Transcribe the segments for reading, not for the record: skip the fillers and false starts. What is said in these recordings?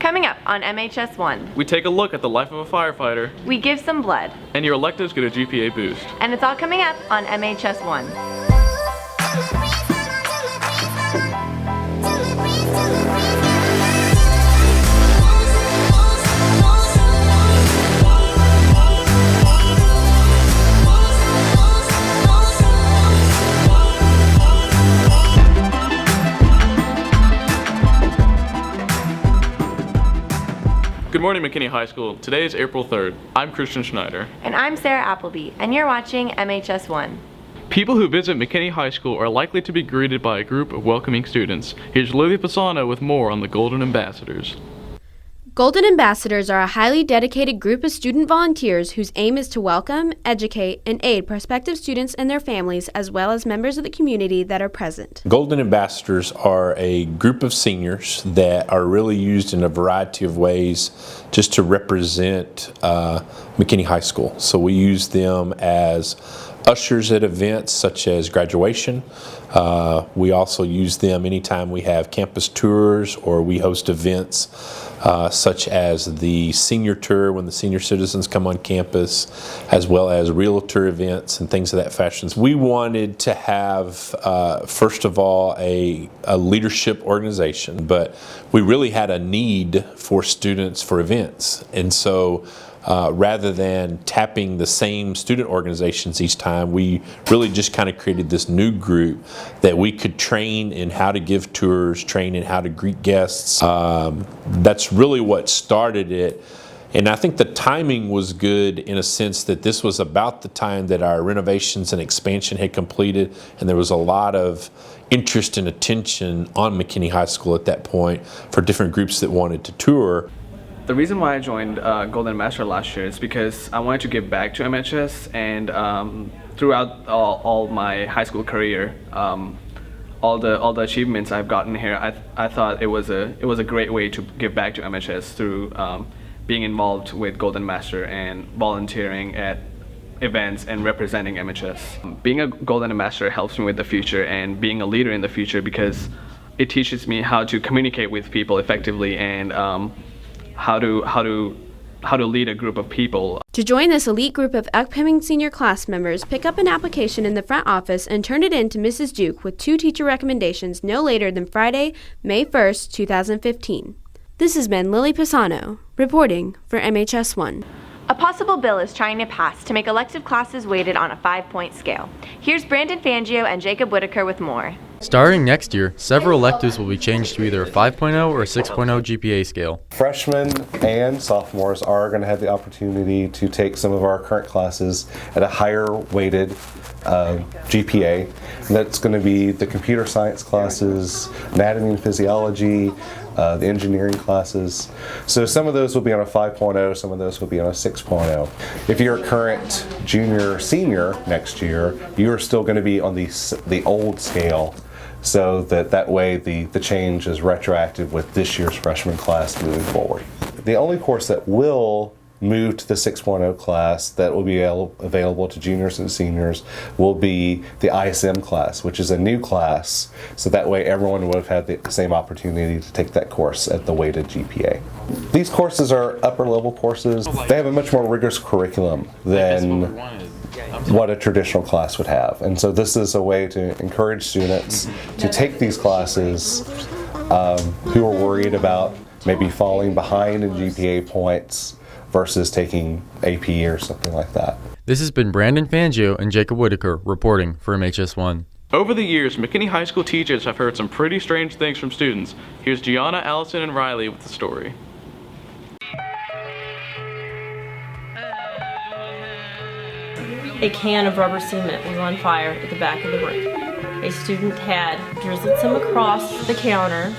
Coming up on MHS1. We take a look at the life of a firefighter. We give some blood. And your electives get a GPA boost. And it's all coming up on MHS1. Good morning, McKinney High School. Today is April 3rd. I'm Christian Schneider. And I'm Sarah Appleby, and you're watching MHS1. People who visit McKinney High School are likely to be greeted by a group of welcoming students. Here's Lily Pisano with more on the Golden Ambassadors. Golden Ambassadors are a highly dedicated group of student volunteers whose aim is to welcome, educate, and aid prospective students and their families, as well as members of the community that are present. Golden Ambassadors are a group of seniors that are really used in a variety of ways just to represent McKinney High School. So we use them as ushers at events such as graduation. We also use them anytime we have campus tours or we host events such as the senior tour when the senior citizens come on campus, as well as realtor events and things of that fashion. We wanted to have, first of all, a leadership organization, but we really had a need for students for events. And so rather than tapping the same student organizations each time, we really just kind of created this new group that we could train in how to give tours, train in how to greet guests. That's really what started it. And I think the timing was good in a sense that this was about the time that our renovations and expansion had completed, and there was a lot of interest and attention on McKinney High School at that point for different groups that wanted to tour. The reason why I joined Golden Ambassador last year is because I wanted to give back to MHS, and throughout all my high school career, all the achievements I've gotten here, I thought it was a great way to give back to MHS through being involved with Golden Ambassador and volunteering at events and representing MHS. Being a Golden Ambassador helps me with the future and being a leader in the future because it teaches me how to communicate with people effectively and how to lead a group of people. To join this elite group of upcoming senior class members, pick up an application in the front office and turn it in to Mrs. Duke with 2 teacher recommendations no later than Friday, May 1st, 2015. This has been Lily Pisano, reporting for MHS1. A possible bill is trying to pass to make elective classes weighted on a 5-point scale. Here's Brandon Fangio and Jacob Whitaker with more. Starting next year, several electives will be changed to either a 5.0 or a 6.0 GPA scale. Freshmen and sophomores are going to have the opportunity to take some of our current classes at a higher weighted GPA. And that's going to be the computer science classes, anatomy and physiology, the engineering classes. So some of those will be on a 5.0, some of those will be on a 6.0. If you're a current junior or senior next year, you are still going to be on the old scale, so that way the change is retroactive with this year's freshman class moving forward. The only course that will move to the 6.0 class that will be available to juniors and seniors will be the ISM class, which is a new class, so that way everyone would have had the same opportunity to take that course at the weighted GPA. These courses are upper level courses. They have a much more rigorous curriculum than what a traditional class would have, and so this is a way to encourage students to take these classes who are worried about maybe falling behind in GPA points versus taking AP or something like that. This has been Brandon Fangio and Jacob Whitaker reporting for MHS1. Over the years, McKinney High School teachers have heard some pretty strange things from students. Here's Gianna, Allison, and Riley with the story. A can of rubber cement was on fire at the back of the room. A student had drizzled some across the counter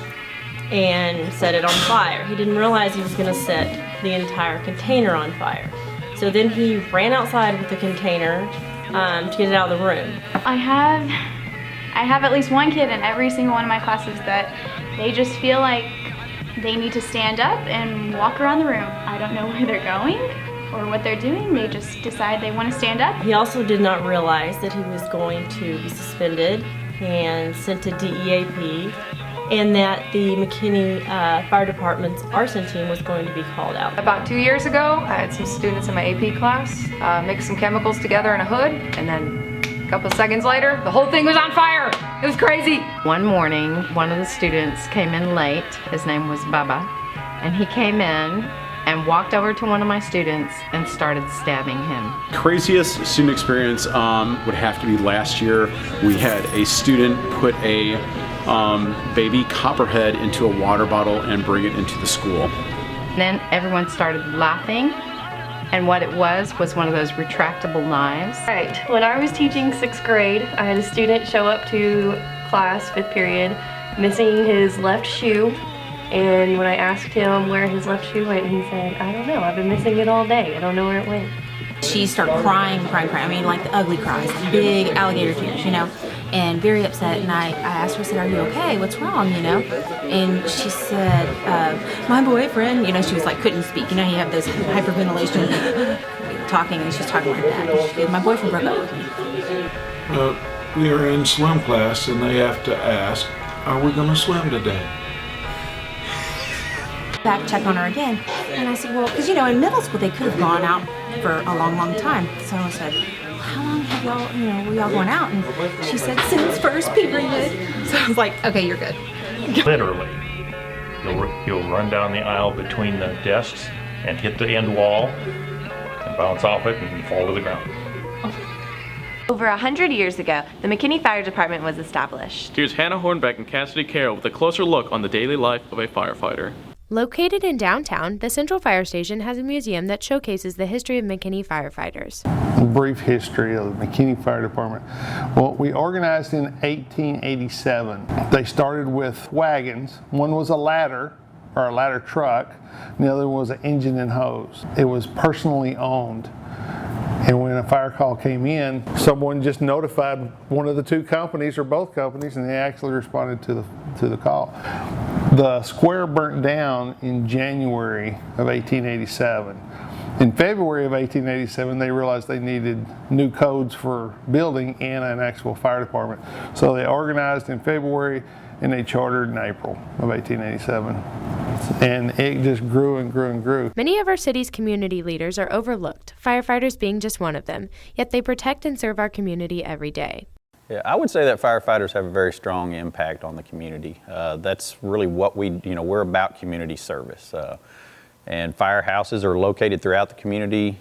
and set it on fire. He didn't realize he was going to set the entire container on fire. So then he ran outside with the container to get it out of the room. I have at least one kid in every single one of my classes that they just feel like they need to stand up and walk around the room. I don't know where they're going or what they're doing. They just decide they want to stand up. He also did not realize that he was going to be suspended and sent to DEAP and that the McKinney Fire Department's arson team was going to be called out. About 2 years ago, I had some students in my AP class mix some chemicals together in a hood, and then a couple seconds later, the whole thing was on fire. It was crazy. One morning, one of the students came in late. His name was Bubba, and he came in and walked over to one of my students and started stabbing him. Craziest student experience would have to be last year. We had a student put a baby copperhead into a water bottle and bring it into the school. Then everyone started laughing, and what it was one of those retractable knives. Right, when I was teaching 6th grade, I had a student show up to class, 5th period, missing his left shoe. And when I asked him where his left shoe went, he said, I don't know, I've been missing it all day. I don't know where it went. She started crying. I mean, like the ugly cries, big alligator tears, you know, and very upset. And I asked her, I said, are you okay? What's wrong, you know? And she said, my boyfriend, you know, she was like, couldn't speak. You know, you have those hyperventilation talking, and she's talking like that. She said, my boyfriend broke up with me. We are in swim class, and they have to ask, are we going to swim today? Back check on her again, and I said, well, because you know, in middle school they could have gone out for a long time. So I said, well, how long have y'all, you know, were y'all going out? And she said, since first period. So I was like, okay, you're good. Literally, you'll run down the aisle between the desks and hit the end wall and bounce off it and fall to the ground. Over 100 years ago, the McKinney Fire Department was established. Here's Hannah Hornbeck and Cassidy Carroll with a closer look on the daily life of a firefighter. Located in downtown, the Central Fire Station has a museum that showcases the history of McKinney firefighters. A brief history of the McKinney Fire Department. Well, we organized in 1887. They started with wagons. One was a ladder, or a ladder truck, and the other was an engine and hose. It was personally owned. And when a fire call came in, someone just notified one of the two companies or both companies, and they actually responded to the call. The square burnt down in January of 1887. In February of 1887, they realized they needed new codes for building and an actual fire department. So they organized in February and they chartered in April of 1887. And it just grew and grew and grew. Many of our city's community leaders are overlooked, firefighters being just one of them, yet they protect and serve our community every day. Yeah, I would say that firefighters have a very strong impact on the community. That's really what we're about community service. And firehouses are located throughout the community,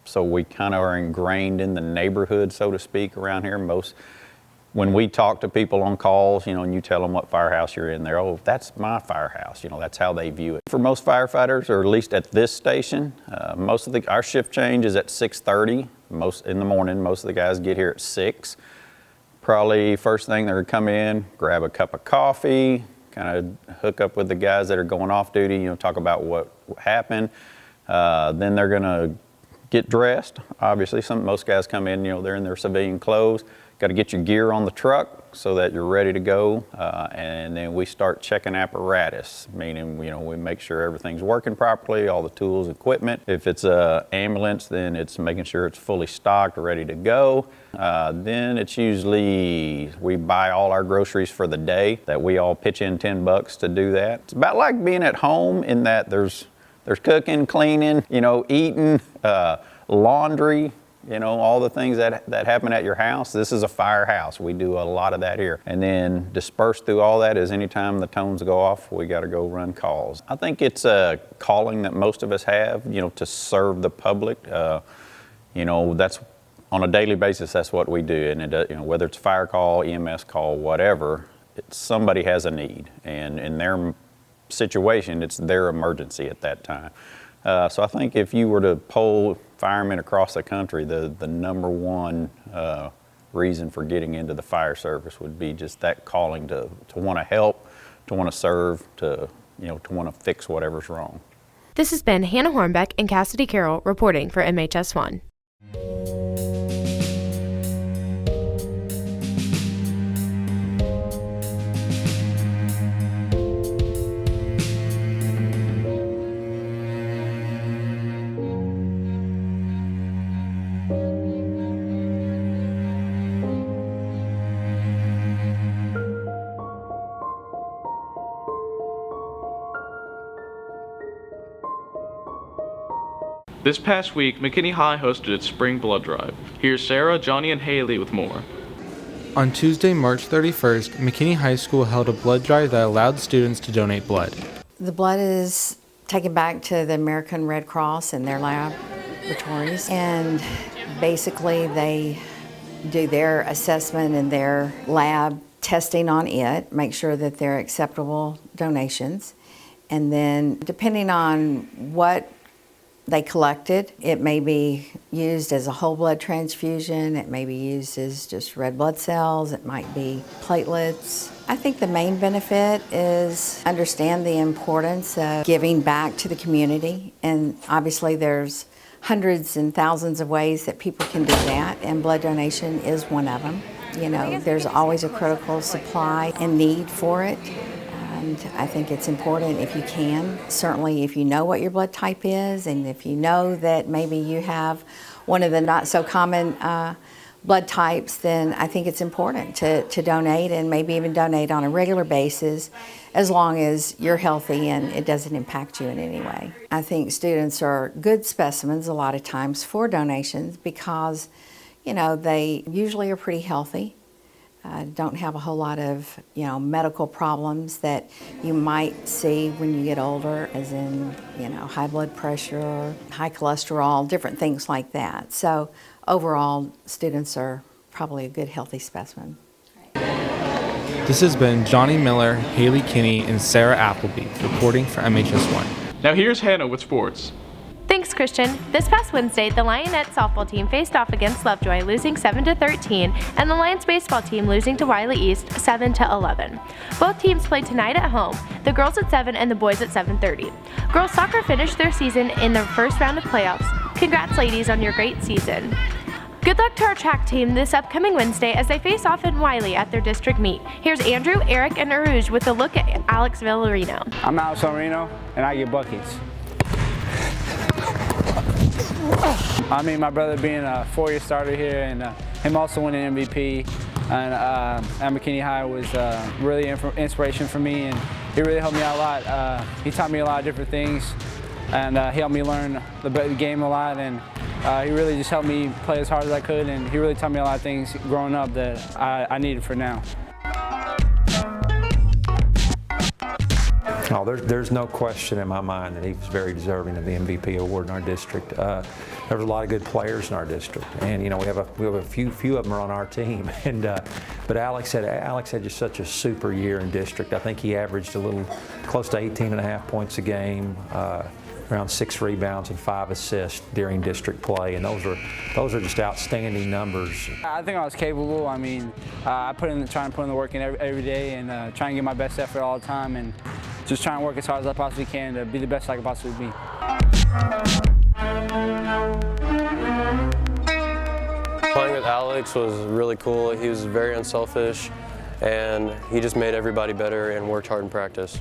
so we kind of are ingrained in the neighborhood, so to speak, around here. When we talk to people on calls, and you tell them what firehouse you're in, they're, oh, that's my firehouse. That's how they view it. For most firefighters, or at least at this station, our shift change is at 6:30 in the morning. Most of the guys get here at 6. Probably first thing they're gonna come in, grab a cup of coffee, kind of hook up with the guys that are going off duty, talk about what happened. Then they're gonna get dressed. Obviously, most guys come in, they're in their civilian clothes. Got to get your gear on the truck so that you're ready to go, and then we start checking apparatus, meaning we make sure everything's working properly, all the tools, equipment. If it's an ambulance, then it's making sure it's fully stocked, ready to go. Then it's usually we buy all our groceries for the day, that we all pitch in $10 to do that. It's about like being at home in that there's cooking, cleaning, eating, laundry. All the things that happen at your house. This is a firehouse. We do a lot of that here. And then dispersed through all that is anytime the tones go off, we got to go run calls. I think it's a calling that most of us have, to serve the public. That's on a daily basis, that's what we do. And whether it's a fire call, EMS call, whatever, somebody has a need. And in their situation, it's their emergency at that time. So I think if you were to poll firemen across the country, the number one reason for getting into the fire service would be just that calling to want to help, to want to serve, to want to fix whatever's wrong. This has been Hannah Hornbeck and Cassidy Carroll reporting for MHS1. This past week, McKinney High hosted its spring blood drive. Here's Sarah, Johnny, and Haley with more. On Tuesday, March 31st, McKinney High School held a blood drive that allowed students to donate blood. The blood is taken back to the American Red Cross and their laboratories, and basically they do their assessment and their lab testing on it, make sure that they're acceptable donations, and then depending on what they collected, it may be used as a whole blood transfusion, it may be used as just red blood cells, it might be platelets. I think the main benefit is understand the importance of giving back to the community, and obviously there's hundreds and thousands of ways that people can do that, and blood donation is one of them. You know, there's always a critical supply and need for it. And I think it's important if you can, certainly if you know what your blood type is, and if you know that maybe you have one of the not so common blood types, then I think it's important to donate, and maybe even donate on a regular basis, as long as you're healthy and it doesn't impact you in any way. I think students are good specimens a lot of times for donations because, you know, they usually are pretty healthy. Don't have a whole lot of, you know, medical problems that you might see when you get older, as in, you know, high blood pressure, high cholesterol, different things like that. So overall, students are probably a good, healthy specimen. This has been Johnny Miller, Haley Kinney, and Sarah Appleby reporting for MHS1. Now here's Hannah with sports. Thanks, Christian. This past Wednesday, the Lionette softball team faced off against Lovejoy, losing 7-13, and the Lions baseball team losing to Wiley East 7-11. Both teams played tonight at home, the girls at 7 and the boys at 7:30. Girls soccer finished their season in their first round of playoffs. Congrats, ladies, on your great season. Good luck to our track team this upcoming Wednesday as they face off in Wiley at their district meet. Here's Andrew, Eric, and Aruj with a look at Alex Villarino. I'm Alex Villarino, and I get buckets. I mean, my brother being a four-year starter here, and him also winning MVP and at McKinney High was really inspiration for me, and he really helped me out a lot. He taught me a lot of different things, and he helped me learn the game a lot, and he really just helped me play as hard as I could, and he really taught me a lot of things growing up that I needed for now. Oh, there's no question in my mind that he was very deserving of the MVP award in our district. There was a lot of good players in our district, and you know we have a few of them are on our team. And but Alex had just such a super year in district. I think he averaged a little close to 18.5 points a game, around 6 rebounds and 5 assists during district play, and those are just outstanding numbers. I think I was capable. I mean, I trying to put in the work in every day, and trying to get my best effort all the time, and just trying to work as hard as I possibly can to be the best I can possibly be. Playing with Alex was really cool. He was very unselfish, and he just made everybody better and worked hard in practice.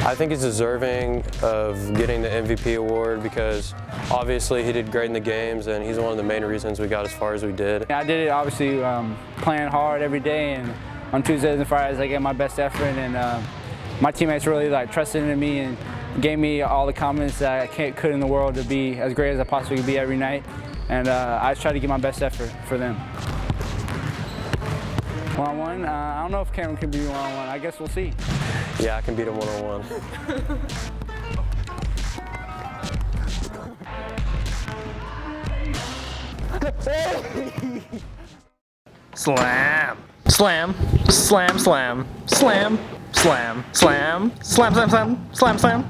I think he's deserving of getting the MVP award because obviously he did great in the games, and he's one of the main reasons we got as far as we did. I did it obviously playing hard every day, and on Tuesdays and Fridays I gave my best effort, and my teammates really trusted in me and gave me all the confidence that I could in the world to be as great as I possibly could be every night, and I just tried to give my best effort for them. One-on-one? I don't know if Cameron can beat one-on-one. I guess we'll see. Yeah, I can beat him one-on-one. Slam, slam, slam, slam, slam, slam, slam, slam, slam, slam, slam, slam, slam,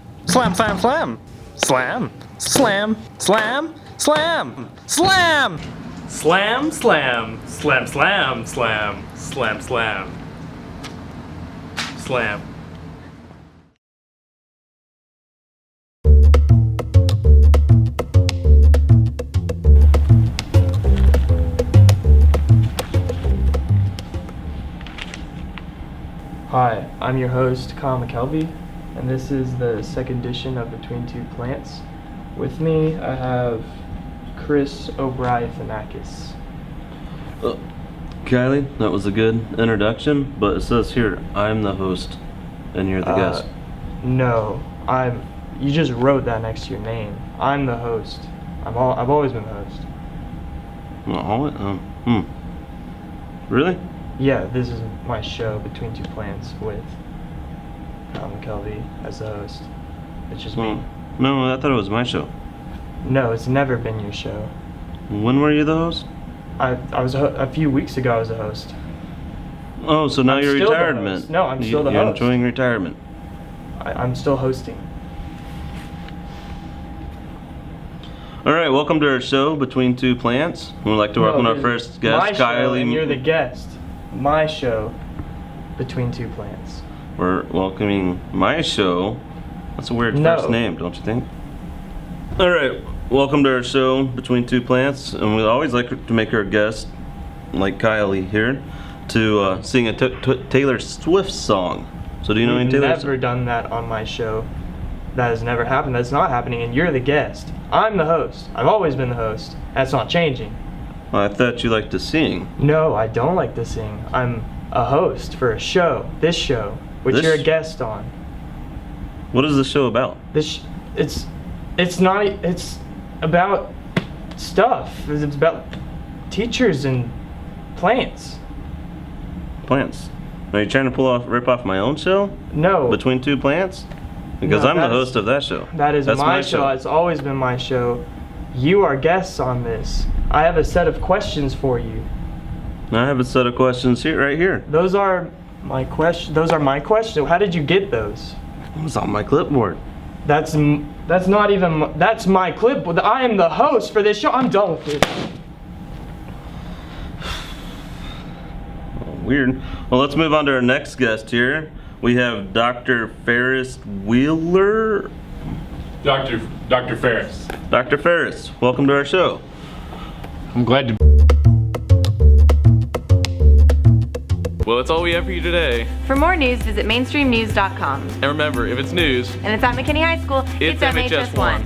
slam, slam, slam, slam, slam, slam, slam, Slam, slam, slam, slam, slam, slam, slam, slam. Hi, I'm your host, Kyle McKelvey, and this is the second edition of Between Two Plants. With me, I have Chris O'Brien-Thanakis. Kylie, that was a good introduction, but it says here, I'm the host, and you're the guest. No, I'm You just wrote that next to your name. I'm the host. I've always been the host. Really? Yeah, this is my show, Between Two Plants, with Kyle McKelvey as the host. It's just me. No, I thought it was my show. No, it's never been your show. When were you the host? I was a few weeks ago. I was a host. Oh, so now you're still the retirement. host. No, I'm still the You're host. enjoying retirement. I'm still hosting. All right, welcome to our show, Between Two Plants. We'd like to welcome our first guest, my show, Kylie. and you're the guest. My show, Between Two Plants. We're welcoming my show. That's a weird No. first name, don't you think? All right, welcome to our show, Between Two Plants, and we always like to make our guest, like Kylie here, to sing a Taylor Swift song. So do you know any Taylor I've never done that on my show. That has never happened. That's not happening, and you're the guest. I'm the host. I've always been the host. That's not changing. Well, I thought you liked to sing. No, I don't like to sing. I'm a host for a show. This show, which This- you're a guest on. What is the show about? It's about stuff. It's about teachers and plants. Plants. Are you trying to rip off my own show? No. Between Two Plants? Because No, I'm the that is- host of that show. That's my show. It's always been my show. You are guests on this. I have a set of questions for you. I have a set of questions here, right here. Those are my questions. Those are my questions. How did you get those? It was on my clipboard. That's not even. That's my clipboard. I am the host for this show. I'm done with it. Weird. Well, let's move on to our next guest here. We have Dr. Ferris Wheeler. Dr. Ferris. Dr. Ferris, welcome to our show. I'm glad to. Well, that's all we have for you today. For more news, visit mainstreamnews.com. And remember, if it's news, And it's at McKinney High School, It's MHS1.